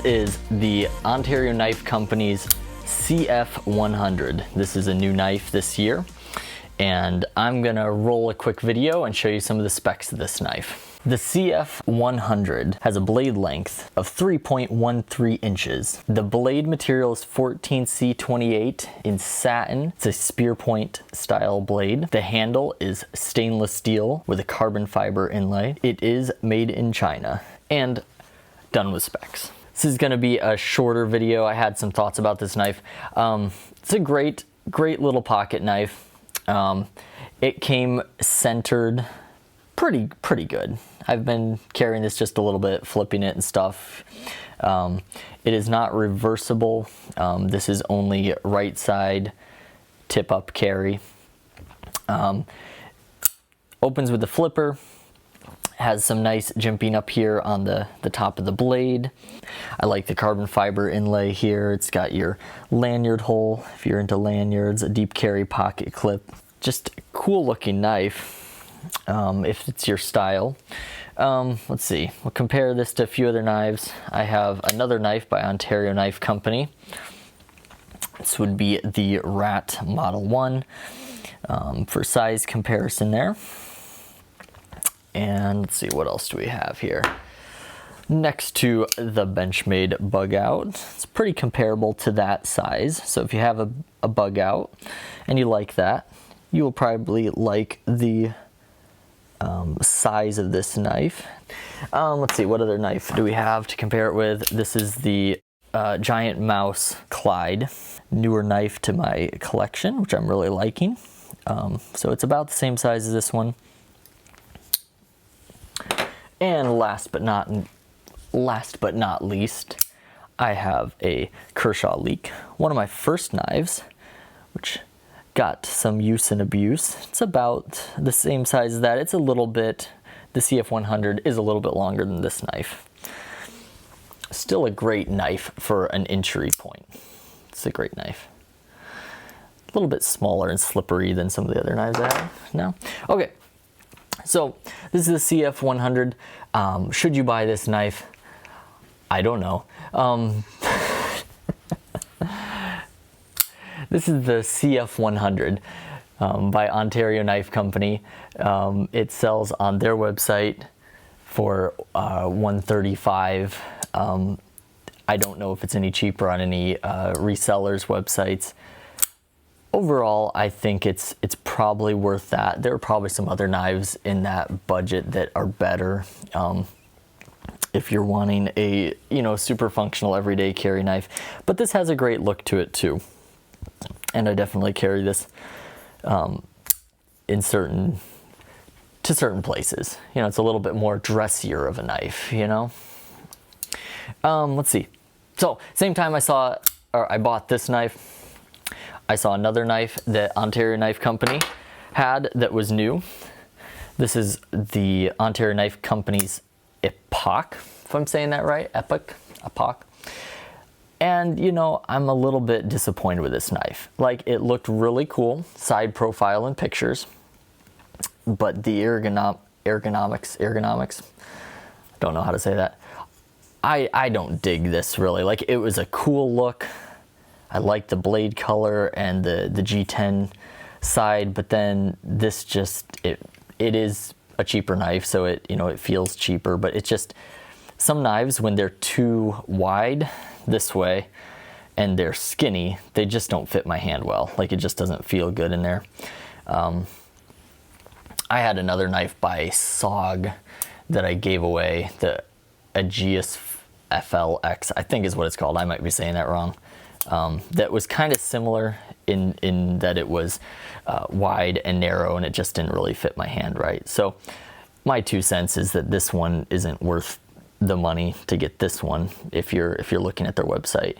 is the Ontario Knife Company's CF100. This is a new knife this year, and I'm gonna roll a quick video and show you some of the specs of this knife. The CF100 has a blade length of 3.13 inches. The blade material is 14C28 in satin. It's a spear point style blade. The handle is stainless steel with a carbon fiber inlay. It is made in China and done with specs. This is gonna be a shorter video. I had some thoughts about this knife. It's a great little pocket knife. It came centered pretty good. I've been carrying this just a little bit, flipping it and stuff. It is not reversible. This is only right side tip up carry. Opens with the flipper. Has some nice jimping up here on the top of the blade. I like the carbon fiber inlay here. It's got your lanyard hole if you're into lanyards, a deep carry pocket clip. Just a cool looking knife. If it's your style. Let's see, we'll compare this to a few other knives. I have another knife by Ontario Knife Company. This would be the Rat Model 1 for size comparison there. And let's see, what else do we have here? Next to the Benchmade Bug Out, it's pretty comparable to that size. So if you have a bug out and you like that, you will probably like the size of this knife. Let's see, what other knife do we have to compare it with? This is the Giant Mouse Clyde, newer knife to my collection, which I'm really liking. So it's about the same size as this one. And last but not least, I have a Kershaw Leek, one of my first knives, which got some use and abuse. It's about the same size as that. It's a little bit, the CF100 is a little bit longer than this knife. Still a great knife for an entry point. It's a great knife. A little bit smaller and slippery than some of the other knives I have now. Okay, so this is the CF100. Should you buy this knife? I don't know. This is the CF100 by Ontario Knife Company. It sells on their website for $135. I don't know if it's any cheaper on any resellers' websites. Overall, I think it's probably worth that. There are probably some other knives in that budget that are better. If you're wanting a super functional everyday carry knife, but this has a great look to it too. And I definitely carry this to certain places. It's a little bit more dressier of a knife, Let's see. So same time I bought this knife, I saw another knife that Ontario Knife Company had that was new. This is the Ontario Knife Company's Epoch, if I'm saying that right, Epoch. And I'm a little bit disappointed with this knife. Like, it looked really cool, side profile in pictures, but the ergonomics, don't know how to say that. I don't dig this really. Like, it was a cool look. I like the blade color and the G10 side, but then this just, it is a cheaper knife, so it feels cheaper, but it's just, some knives, when they're too wide this way and they're skinny, they just don't fit my hand well. Like, it just doesn't feel good in there. I had another knife by SOG that I gave away, the Aegis FLX, I think is what it's called. I might be saying that wrong. That was kind of similar in that it was wide and narrow, and it just didn't really fit my hand right. So my 2 cents is that this one isn't worth the money to get this one if you're looking at their website,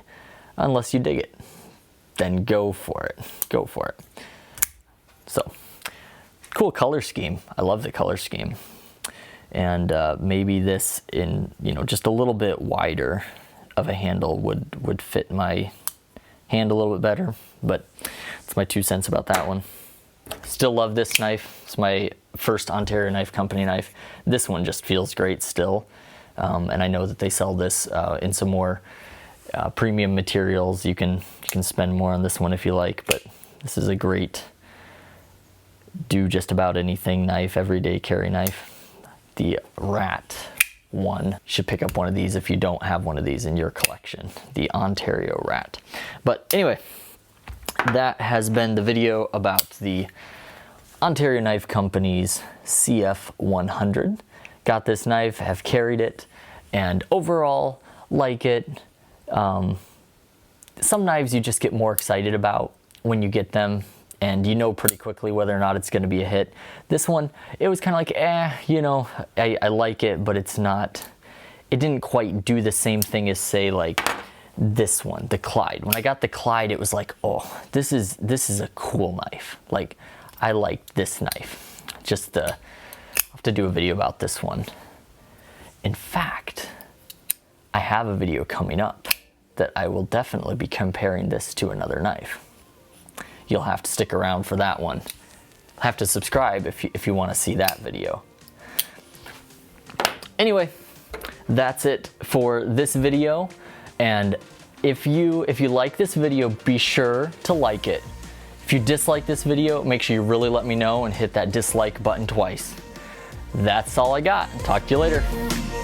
unless you dig it. Then go for it. So cool color scheme. I love the color scheme. And maybe this in just a little bit wider of a handle would fit my hand a little bit better, but it's my 2 cents about that one. Still love this knife. It's my first Ontario Knife Company knife. This one just feels great still. And I know that they sell this in some more premium materials. You can spend more on this one if you like, but this is a great do just about anything knife, everyday carry knife. The Rat one, you should pick up one of these if you don't have one of these in your collection, the Ontario Rat. But anyway, that has been the video about the Ontario Knife Company's CF100. Got this knife, have carried it, and overall like it. Some knives you just get more excited about when you get them, and you know pretty quickly whether or not it's going to be a hit. This one, it was kind of like, you know, I like it, but it didn't quite do the same thing as, say, like this one, the Clyde. When I got the Clyde, it was like, oh, this is a cool knife. Like, I like this knife. I'll have to do a video about this one. In fact, I have a video coming up that I will definitely be comparing this to another knife. You'll have to stick around for that one. Have to subscribe if you want to see that video. Anyway, that's it for this video. And if you like this video, be sure to like it. If you dislike this video, make sure you really let me know and hit that dislike button twice. That's all I got. Talk to you later.